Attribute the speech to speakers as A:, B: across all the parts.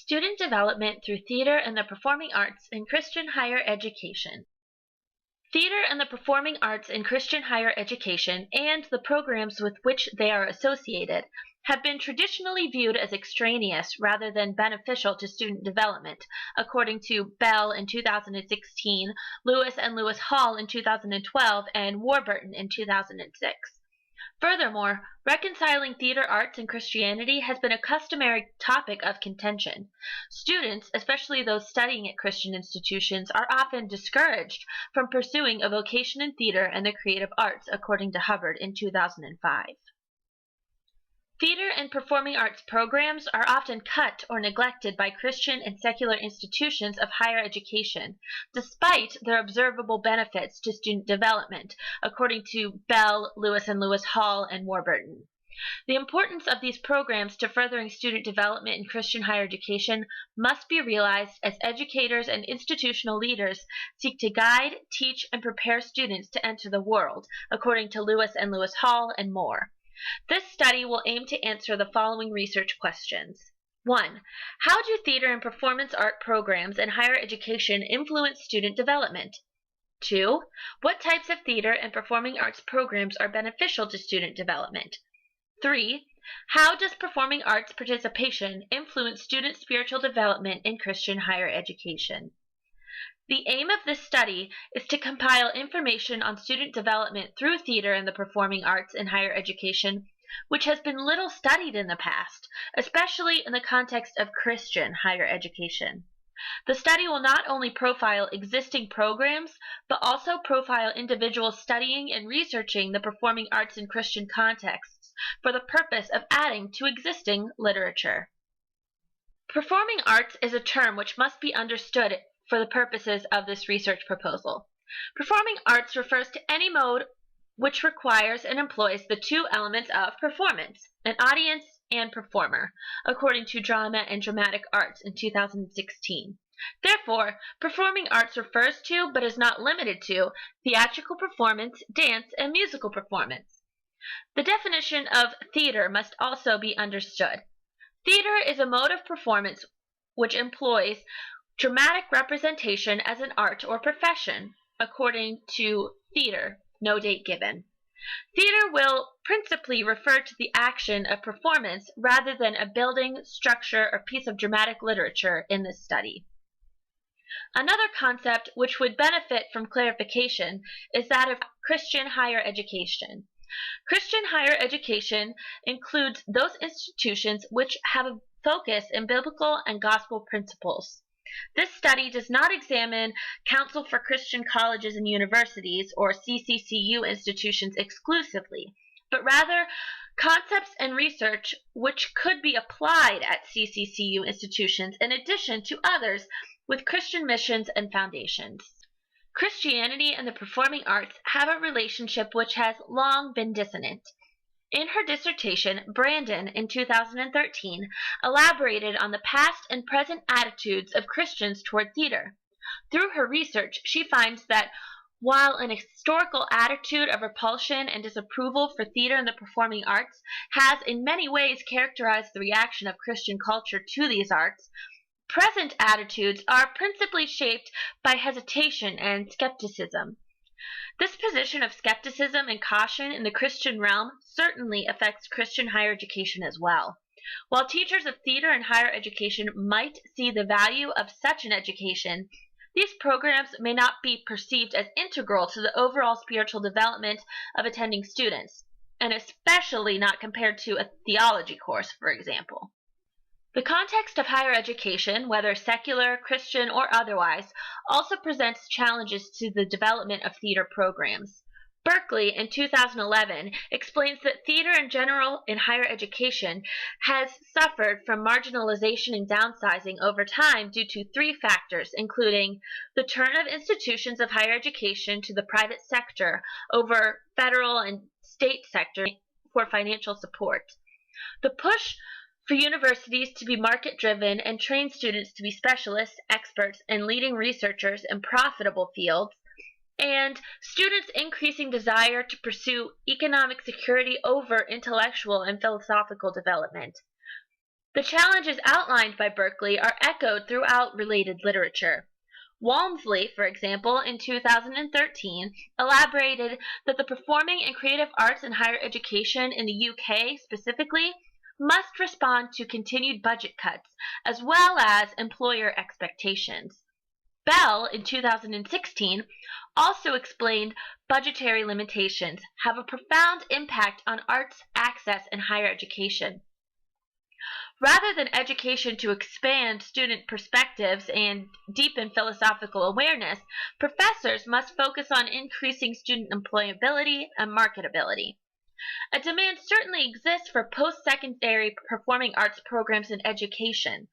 A: Student development through theater and the performing arts in Christian higher education. Theater and the performing arts in Christian higher education and the programs with which they are associated have been traditionally viewed as extraneous rather than beneficial to student development, according to Bell in 2016, Lewis and Lewis Hall in 2012, and Warburton in 2006. Furthermore, reconciling theater arts and Christianity has been a customary topic of contention. Students, especially those studying at Christian institutions, are often discouraged from pursuing a vocation in theater and the creative arts, according to Hubbard in 2005. Theater and performing arts programs are often cut or neglected by Christian and secular institutions of higher education, despite their observable benefits to student development, according to Bell, Lewis and Lewis Hall, and Warburton. The importance of these programs to furthering student development in Christian higher education must be realized as educators and institutional leaders seek to guide, teach, and prepare students to enter the world, according to Lewis and Lewis Hall and more. This study will aim to answer the following research questions. 1. How do theater and performance art programs in higher education influence student development? 2. What types of theater and performing arts programs are beneficial to student development? 3. How does performing arts participation influence student spiritual development in Christian higher education? The aim of this study is to compile information on student development through theater and the performing arts in higher education, which has been little studied in the past, especially in the context of Christian higher education. The study will not only profile existing programs, but also profile individuals studying and researching the performing arts in Christian contexts for the purpose of adding to existing literature. Performing arts is a term which must be understood for the purposes of this research proposal. Performing arts refers to any mode which requires and employs the two elements of performance, an audience and performer, according to Drama and Dramatic Arts in 2016. Therefore, performing arts refers to, but is not limited to, theatrical performance, dance, and musical performance. The definition of theater must also be understood. Theater is a mode of performance which employs dramatic representation as an art or profession, according to Theater, no date given. Theater will principally refer to the action of performance rather than a building, structure, or piece of dramatic literature in this study. Another concept which would benefit from clarification is that of Christian higher education. Christian higher education includes those institutions which have a focus in biblical and gospel principles. This study does not examine Council for Christian Colleges and Universities, or CCCU institutions exclusively, but rather concepts and research which could be applied at CCCU institutions in addition to others with Christian missions and foundations. Christianity and the performing arts have a relationship which has long been dissonant. In her dissertation, Brandon, in 2013, elaborated on the past and present attitudes of Christians toward theater. Through her research, she finds that while an historical attitude of repulsion and disapproval for theater and the performing arts has in many ways characterized the reaction of Christian culture to these arts, present attitudes are principally shaped by hesitation and skepticism. This position of skepticism and caution in the Christian realm certainly affects Christian higher education as well. While teachers of theater and higher education might see the value of such an education, these programs may not be perceived as integral to the overall spiritual development of attending students, and especially not compared to a theology course, for example. The context of higher education, whether secular, Christian, or otherwise, also presents challenges to the development of theater programs. Berkeley, in 2011, explains that theater in general in higher education has suffered from marginalization and downsizing over time due to three factors, including the turn of institutions of higher education to the private sector over federal and state sector for financial support, the push for universities to be market-driven and train students to be specialists, experts, and leading researchers in profitable fields, and students' increasing desire to pursue economic security over intellectual and philosophical development. The challenges outlined by Berkeley are echoed throughout related literature. Walmsley, for example, in 2013, elaborated that the performing and creative arts in higher education in the UK specifically must respond to continued budget cuts as well as employer expectations. Bell, in 2016, also explained budgetary limitations have a profound impact on arts access in higher education. Rather than education to expand student perspectives and deepen philosophical awareness, professors must focus on increasing student employability and marketability. A demand certainly exists for post-secondary performing arts programs in education.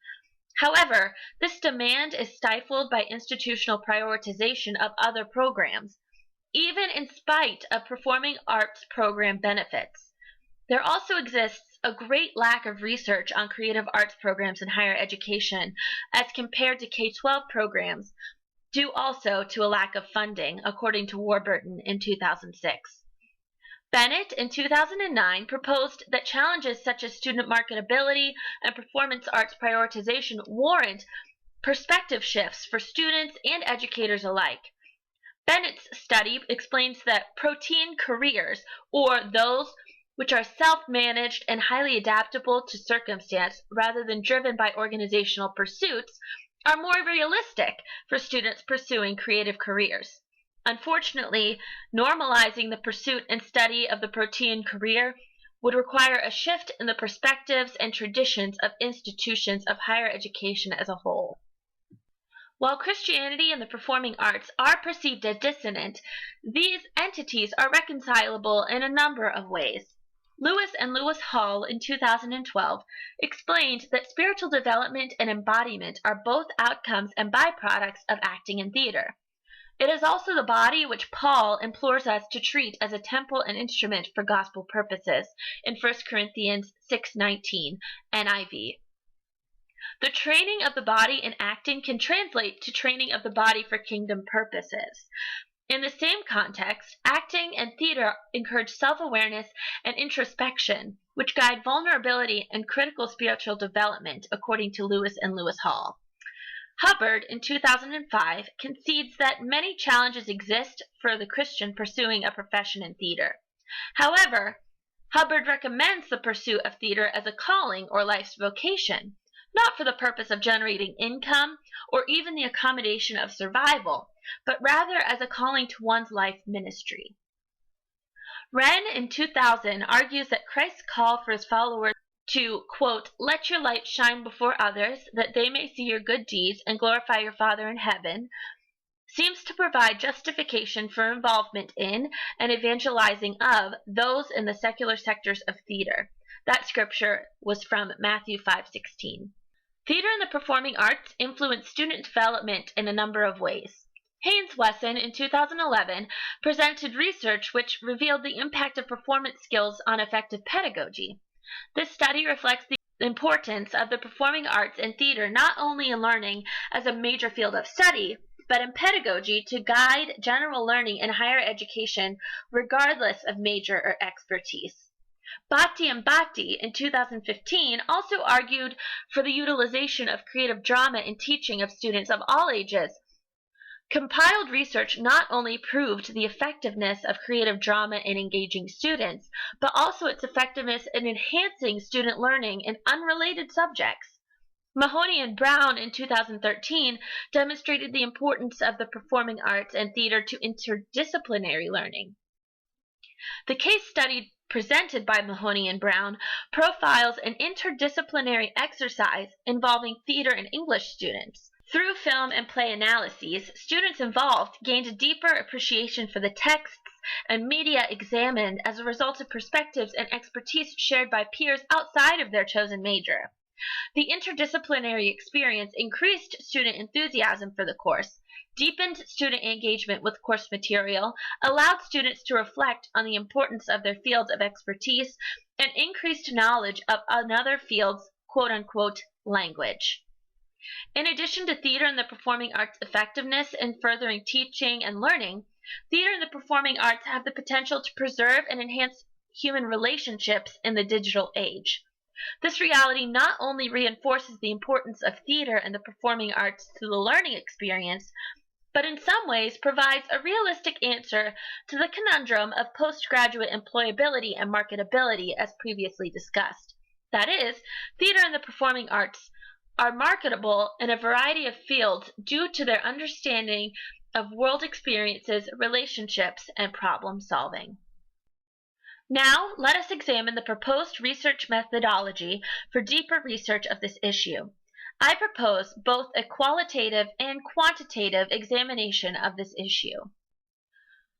A: However, this demand is stifled by institutional prioritization of other programs, even in spite of performing arts program benefits. There also exists a great lack of research on creative arts programs in higher education as compared to K-12 programs, due also to a lack of funding, according to Warburton in 2006. Bennett in 2009 proposed that challenges such as student marketability and performance arts prioritization warrant perspective shifts for students and educators alike. Bennett's study explains that protein careers, or those which are self-managed and highly adaptable to circumstance rather than driven by organizational pursuits, are more realistic for students pursuing creative careers. Unfortunately, normalizing the pursuit and study of the protein career would require a shift in the perspectives and traditions of institutions of higher education as a whole. While Christianity and the performing arts are perceived as dissonant, these entities are reconcilable in a number of ways. Lewis and Lewis Hall in 2012 explained that spiritual development and embodiment are both outcomes and byproducts of acting and theater. It is also the body which Paul implores us to treat as a temple and instrument for gospel purposes in 1 Corinthians 6:19 NIV. The training of the body in acting can translate to training of the body for kingdom purposes. In the same context, acting and theater encourage self-awareness and introspection, which guide vulnerability and critical spiritual development, according to Lewis and Lewis Hall. Hubbard, in 2005, concedes that many challenges exist for the Christian pursuing a profession in theater. However, Hubbard recommends the pursuit of theater as a calling or life's vocation, not for the purpose of generating income or even the accommodation of survival, but rather as a calling to one's life ministry. Wren in 2000 argues that Christ's call for his followers to, quote, let your light shine before others, that they may see your good deeds and glorify your Father in heaven, seems to provide justification for involvement in and evangelizing of those in the secular sectors of theater. That scripture was from Matthew 5:16. Theater and the performing arts influence student development in a number of ways. Haynes Wesson in 2011 presented research which revealed the impact of performance skills on effective pedagogy. This study reflects the importance of the performing arts and theater not only in learning as a major field of study, but in pedagogy to guide general learning in higher education regardless of major or expertise. Bhatti and Bhatti in 2015 also argued for the utilization of creative drama in teaching of students of all ages. Compiled research not only proved the effectiveness of creative drama in engaging students, but also its effectiveness in enhancing student learning in unrelated subjects. Mahoney and Brown in 2013 demonstrated the importance of the performing arts and theater to interdisciplinary learning. The case study presented by Mahoney and Brown profiles an interdisciplinary exercise involving theater and English students. Through film and play analyses, students involved gained a deeper appreciation for the texts and media examined as a result of perspectives and expertise shared by peers outside of their chosen major. The interdisciplinary experience increased student enthusiasm for the course, deepened student engagement with course material, allowed students to reflect on the importance of their fields of expertise, and increased knowledge of another field's quote-unquote language. In addition to theater and the performing arts' effectiveness in furthering teaching and learning, theater and the performing arts have the potential to preserve and enhance human relationships in the digital age. This reality not only reinforces the importance of theater and the performing arts to the learning experience, but in some ways provides a realistic answer to the conundrum of postgraduate employability and marketability as previously discussed. That is, theater and the performing arts are marketable in a variety of fields due to their understanding of world experiences, relationships, and problem solving. Now, let us examine the proposed research methodology for deeper research of this issue. I propose both a qualitative and quantitative examination of this issue.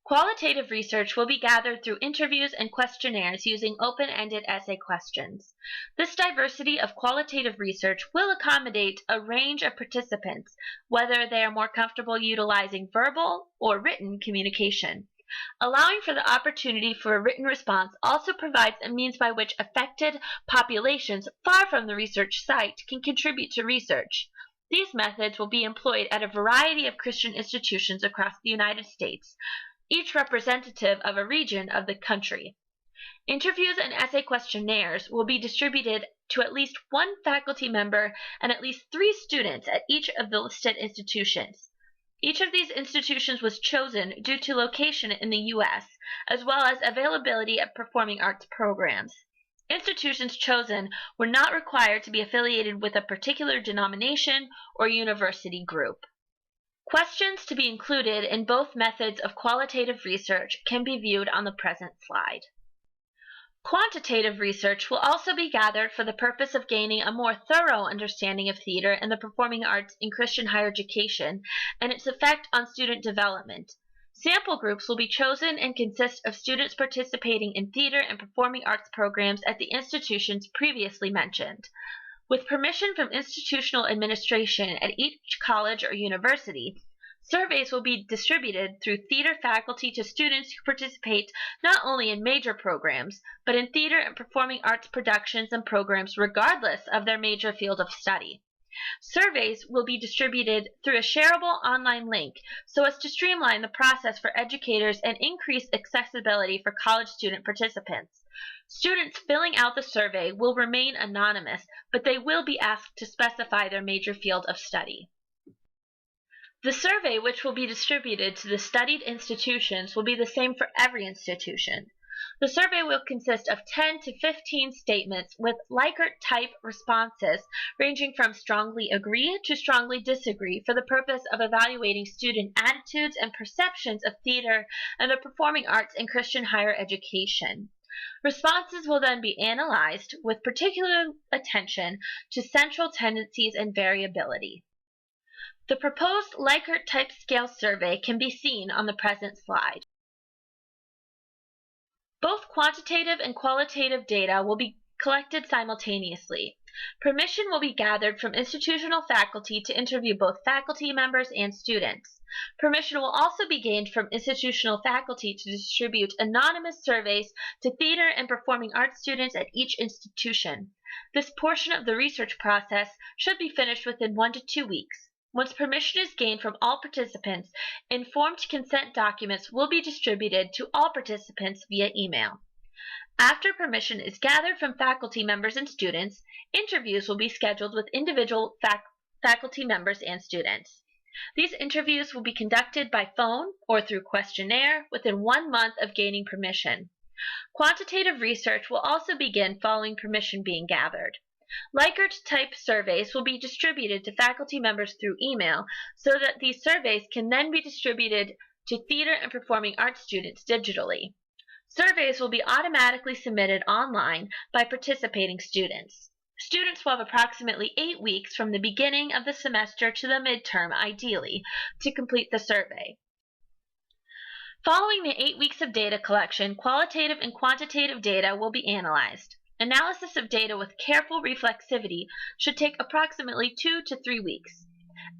A: Qualitative research will be gathered through interviews and questionnaires using open-ended essay questions. This diversity of qualitative research will accommodate a range of participants, whether they are more comfortable utilizing verbal or written communication. Allowing for the opportunity for a written response also provides a means by which affected populations far from the research site can contribute to research. These methods will be employed at a variety of Christian institutions across the United States, each representative of a region of the country. Interviews and essay questionnaires will be distributed to at least one faculty member and at least 3 students at each of the listed institutions. Each of these institutions was chosen due to location in the U.S., as well as availability of performing arts programs. Institutions chosen were not required to be affiliated with a particular denomination or university group. Questions to be included in both methods of qualitative research can be viewed on the present slide. Quantitative research will also be gathered for the purpose of gaining a more thorough understanding of theater and the performing arts in Christian higher education and its effect on student development. Sample groups will be chosen and consist of students participating in theater and performing arts programs at the institutions previously mentioned. With permission from institutional administration at each college or university, surveys will be distributed through theater faculty to students who participate not only in major programs, but in theater and performing arts productions and programs regardless of their major field of study. Surveys will be distributed through a shareable online link so as to streamline the process for educators and increase accessibility for college student participants. Students filling out the survey will remain anonymous, but they will be asked to specify their major field of study. The survey, which will be distributed to the studied institutions, will be the same for every institution. The survey will consist of 10 to 15 statements with Likert-type responses ranging from strongly agree to strongly disagree for the purpose of evaluating student attitudes and perceptions of theater and the performing arts in Christian higher education. Responses will then be analyzed with particular attention to central tendencies and variability. The proposed Likert-type scale survey can be seen on the present slide. Both quantitative and qualitative data will be collected simultaneously. Permission will be gathered from institutional faculty to interview both faculty members and students. Permission will also be gained from institutional faculty to distribute anonymous surveys to theater and performing arts students at each institution. This portion of the research process should be finished within 1 to 2 weeks. Once permission is gained from all participants, informed consent documents will be distributed to all participants via email. After permission is gathered from faculty members and students, interviews will be scheduled with individual faculty members and students. These interviews will be conducted by phone or through questionnaire within 1 month of gaining permission. Quantitative research will also begin following permission being gathered. Likert-type surveys will be distributed to faculty members through email so that these surveys can then be distributed to theater and performing arts students digitally. Surveys will be automatically submitted online by participating students. Students will have approximately 8 weeks from the beginning of the semester to the midterm, ideally, to complete the survey. Following the 8 weeks of data collection, qualitative and quantitative data will be analyzed. Analysis of data with careful reflexivity should take approximately 2 to 3 weeks.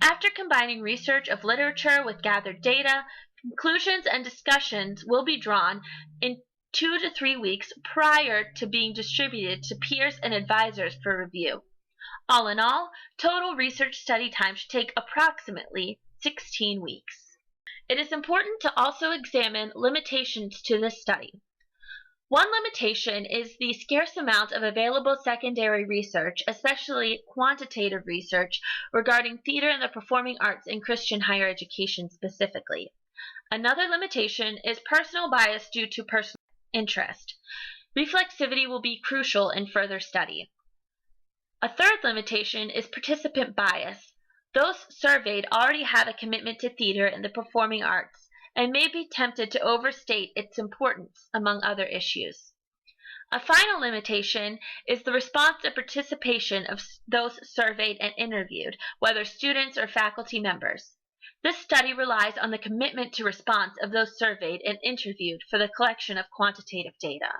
A: After combining research of literature with gathered data, conclusions and discussions will be drawn in 2 to 3 weeks prior to being distributed to peers and advisors for review. All in all, total research study time should take approximately 16 weeks. It is important to also examine limitations to this study. One limitation is the scarce amount of available secondary research, especially quantitative research, regarding theater and the performing arts in Christian higher education specifically. Another limitation is personal bias due to personal interest. Reflexivity will be crucial in further study. A third limitation is participant bias. Those surveyed already have a commitment to theater and the performing arts, and may be tempted to overstate its importance among other issues. A final limitation is the response and participation of those surveyed and interviewed, whether students or faculty members. This study relies on the commitment to response of those surveyed and interviewed for the collection of quantitative data.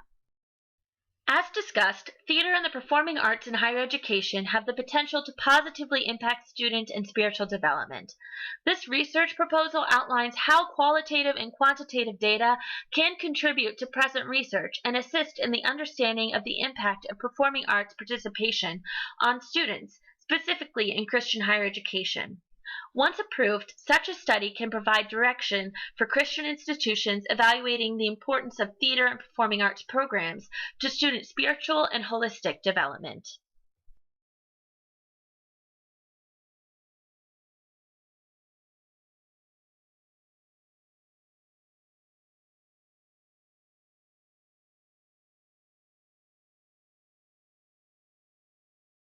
A: As discussed, theater and the performing arts in higher education have the potential to positively impact student and spiritual development. This research proposal outlines how qualitative and quantitative data can contribute to present research and assist in the understanding of the impact of performing arts participation on students, specifically in Christian higher education. Once approved, such a study can provide direction for Christian institutions evaluating the importance of theater and performing arts programs to student spiritual and holistic development.